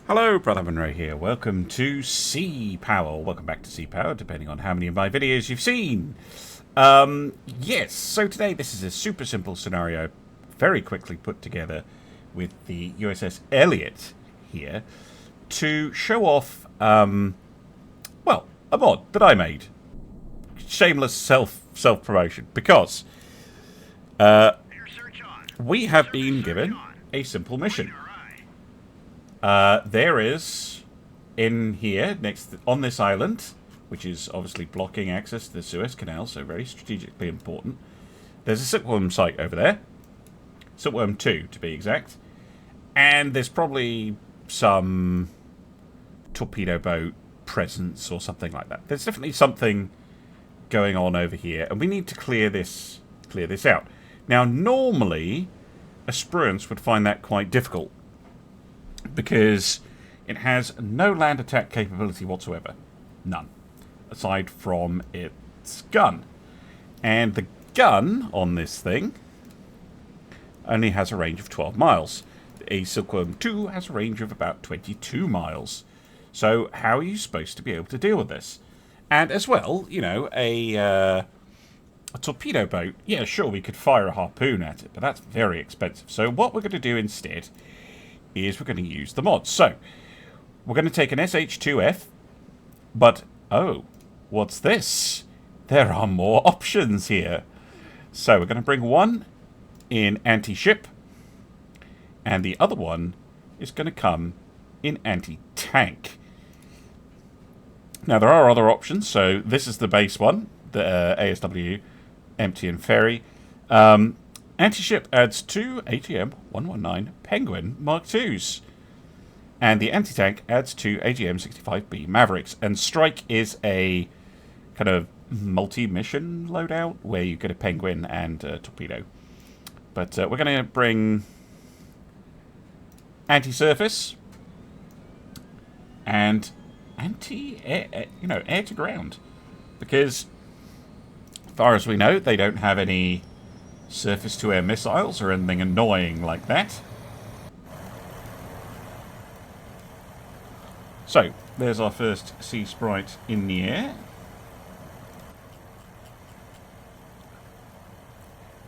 Hello, Brother Monroe here. Welcome to Sea Power. Welcome back to Sea Power, depending on how many of my videos you've seen. Yes, so today this is a super simple scenario, very quickly put together with the USS Elliot here to show off, well, a mod that I made. Shameless self-promotion, because we have been given a simple mission. There is, in here, on this island, which is obviously blocking access to the Suez Canal, so very strategically important, there's a Silkworm site over there. Silkworm 2, to be exact. And there's probably some torpedo boat presence or something like that. There's definitely something going on over here, and we need to clear this out. Now, normally, a Spruance would find that quite difficult, because it has no land attack capability whatsoever. None. Aside from its gun. And the gun on this thing only has a range of 12 miles. A Silkworm 2 has a range of about 22 miles. So how are you supposed to be able to deal with this? And as well, you know, a torpedo boat, yeah, sure, we could fire a harpoon at it, but that's very expensive. So what we're going to do instead is we're going to use the mods. So, we're going to take an SH-2F, but, oh, what's this? There are more options here. So, we're going to bring one in anti-ship, and the other one is going to come in anti-tank. Now, there are other options, so this is the base one, the ASW, empty and ferry. Anti-ship adds 2 AGM-119 Penguin Mark IIs. And the anti-tank adds 2 AGM-65 Mavericks. And Strike is a kind of multi-mission loadout where you get a Penguin and a torpedo. But we're going to bring anti-surface and anti-air, air to ground. Because, as far as we know, they don't have any surface-to-air missiles or anything annoying like that. So, there's our first Seasprite in the air.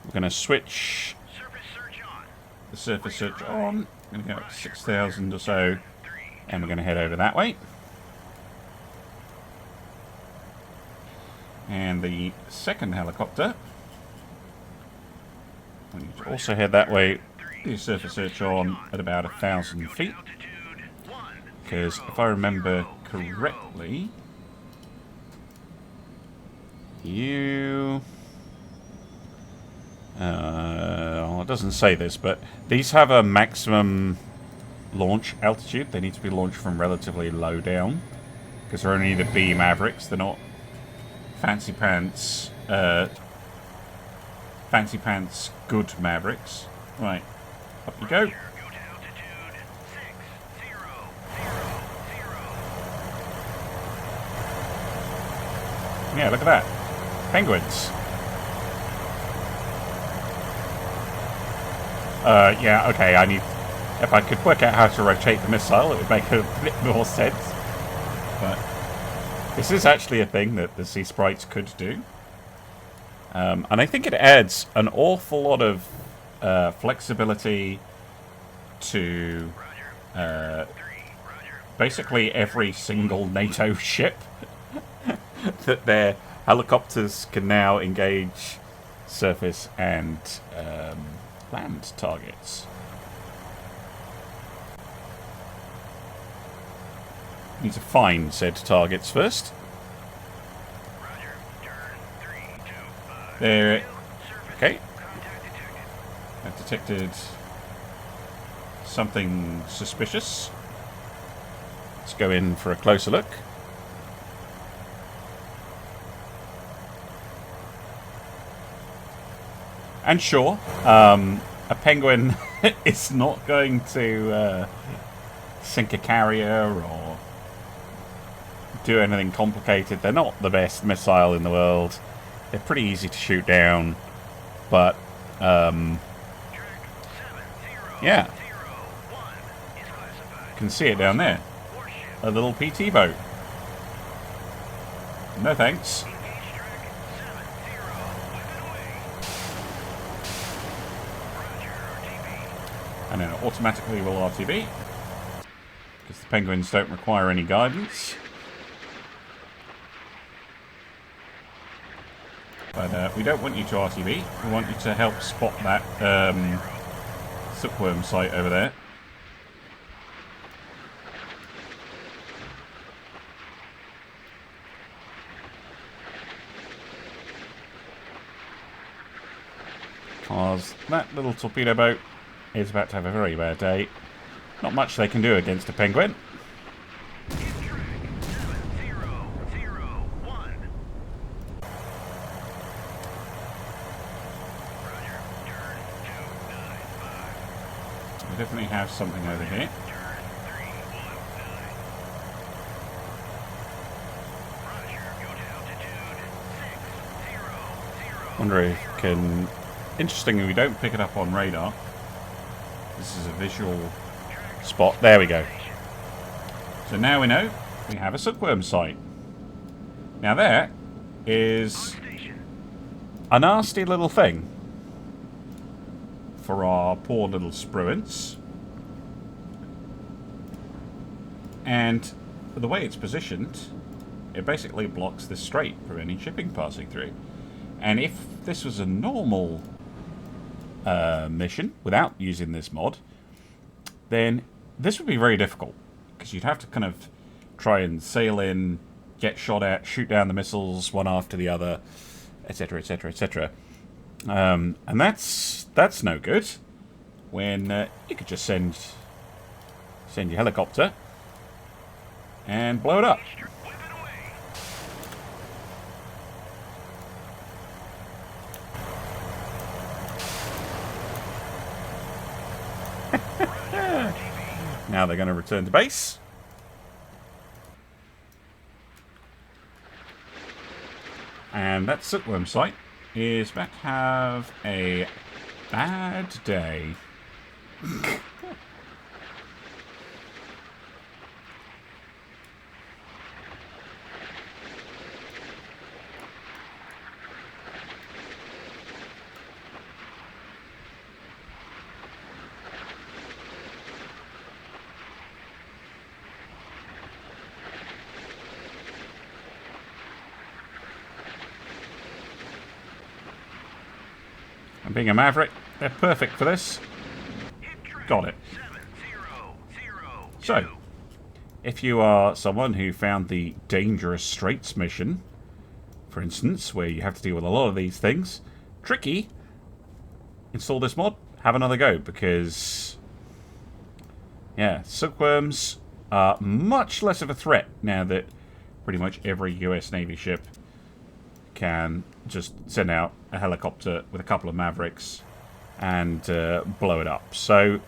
We're going to switch the surface search on. I'm going to go up to 6,000 or so, and we're going to head over that way. And the second helicopter, we need to also head that way. Do surface search on at about 1,000 feet. Because if I remember correctly, well, it doesn't say this, but these have a maximum launch altitude. They need to be launched from relatively low down, because they're only the B Mavericks. They're not fancy pants good Mavericks. Right, up you go. Yeah, look at that. Penguins. Yeah, okay, if I could work out how to rotate the missile, it would make a bit more sense. But this is actually a thing that the Seasprites could do. And I think it adds an awful lot of flexibility to basically every single NATO ship that their helicopters can now engage surface and land targets. Need to find said targets first. There. Okay. I've detected something suspicious. Let's go in for a closer look. And sure, a Penguin is not going to sink a carrier or do anything complicated. They're not the best missile in the world. They're pretty easy to shoot down, but yeah, can see it down there. A little PT boat. No thanks. And then it automatically will RTB. Because the penguins don't require any guidance. But we don't want you to RTB. We want you to help spot that Silkworm site over there. Because that little torpedo boat is about to have a very bad day. Not much they can do against a penguin. We definitely have something over here. Wonder if we can... Interestingly, we don't pick it up on radar. This is a visual spot. There we go. So now we know we have a Silkworm site. Now there is a nasty little thing for our poor little spruants. And the way it's positioned, it basically blocks this strait from any shipping passing through. And if this was a normal mission without using this mod, then this would be very difficult, because you'd have to kind of try and sail in, get shot at, shoot down the missiles one after the other, etc, etc, etc. And that's no good when you could just send your helicopter and blow it up. Now they're going to return to base. And that Silkworm site is about to have a bad day. And being a Maverick, they're perfect for this. Got it. So, if you are someone who found the Dangerous Straits mission, for instance, where you have to deal with a lot of these things, tricky, install this mod, have another go, because, yeah, Silkworms are much less of a threat now that pretty much every US Navy ship can just send out a helicopter with a couple of Mavericks and blow it up. So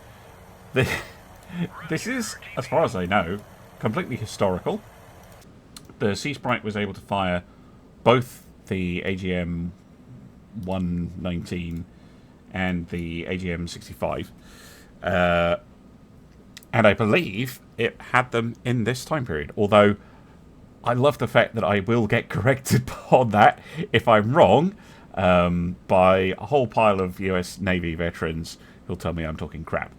this is, as far as I know, completely historical. The Seasprite was able to fire both the AGM-119 and the AGM-65. And I believe it had them in this time period, although I love the fact that I will get corrected on that if I'm wrong by a whole pile of US Navy veterans who'll tell me I'm talking crap.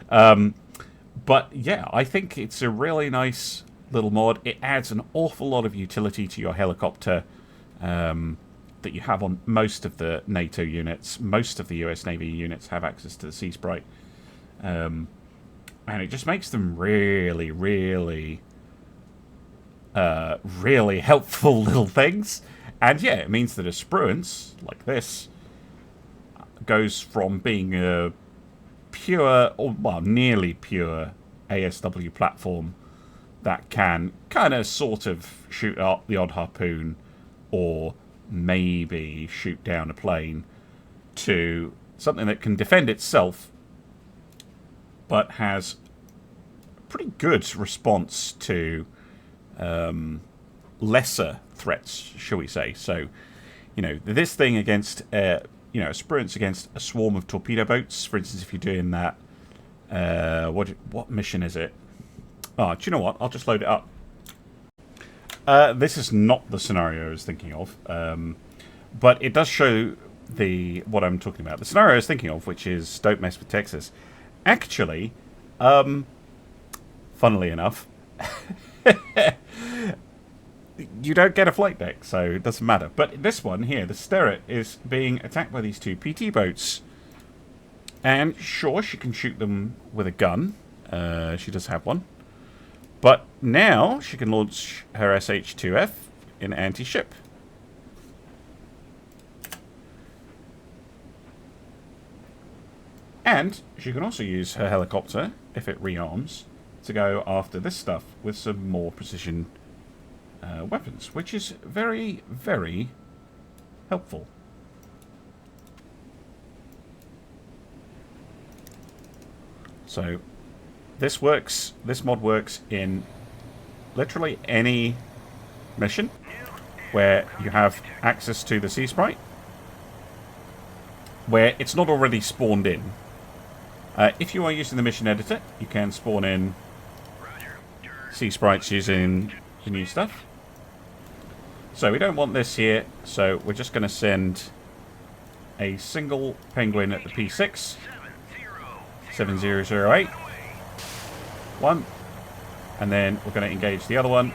But yeah, I think it's a really nice little mod. It adds an awful lot of utility to your helicopter that you have on most of the NATO units. Most of the US Navy units have access to the Seasprite. And it just makes them really, really... really helpful little things. And yeah, it means that a spruance like this goes from being a pure, or well, nearly pure ASW platform that can kind of sort of shoot up the odd harpoon or maybe shoot down a plane, to something that can defend itself but has pretty good response to lesser threats, shall we say. So, you know, this thing against, you know, sprints against a swarm of torpedo boats, for instance, if you're doing that, what mission is it? Oh, do you know what? I'll just load it up. This is not the scenario I was thinking of, but it does show what I'm talking about. The scenario I was thinking of, which is don't mess with Texas. Actually, funnily enough, you don't get a flight deck, so it doesn't matter. But this one here, the Sterret, is being attacked by these two PT boats. And sure, she can shoot them with a gun. She does have one. But now she can launch her SH-2F in anti-ship. And she can also use her helicopter, if it rearms, to go after this stuff with some more precision weapons, which is very, very helpful. So this mod works in literally any mission where you have access to the Seasprite, where it's not already spawned in. If you are using the mission editor, you can spawn in Seasprites using the new stuff. So we don't want this here, so we're just going to send a single penguin at the P6. 7008. One. And then we're going to engage the other one.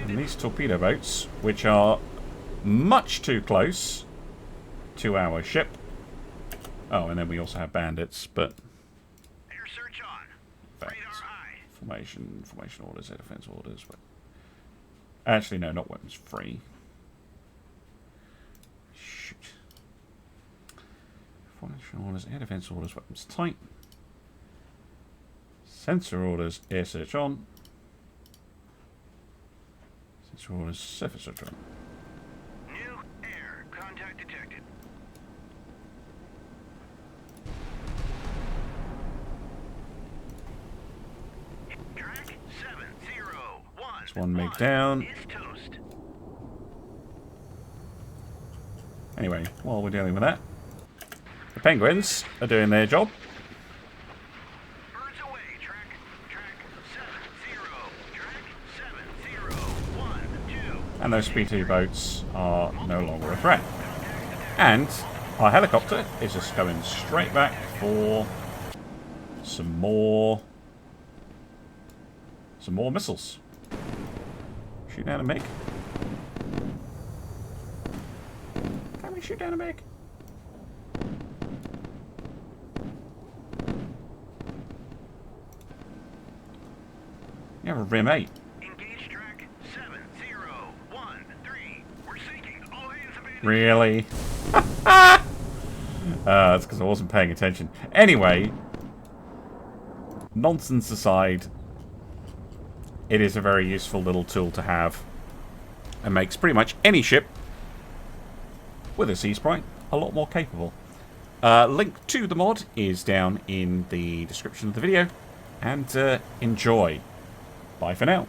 And these torpedo boats, which are much too close to our ship. Oh, and then we also have bandits, but... Air search on. Radar high. Formation orders, air defense orders. Actually, no, not weapons free. Shoot. Formation orders, air defense orders, weapons tight. Sensor orders, air search on. Sensor orders, surface search on. New air. Contact detected. Track 701. There's one MiG down. Is toast. Anyway, while we're dealing with that, the penguins are doing their job. Birds away. Track 70. And those P2 boats are no longer a threat. And our helicopter is just going straight back for some more missiles. Shoot down a MiG. Can we shoot down a MiG? You have a Rim 8. Engage track 7013. We're sinking. All hands abandoned. Really? That's because I wasn't paying attention. Anyway, nonsense aside, it is a very useful little tool to have. And makes pretty much any ship with a Seasprite a lot more capable. Link to the mod is down in the description of the video. And enjoy. Bye for now.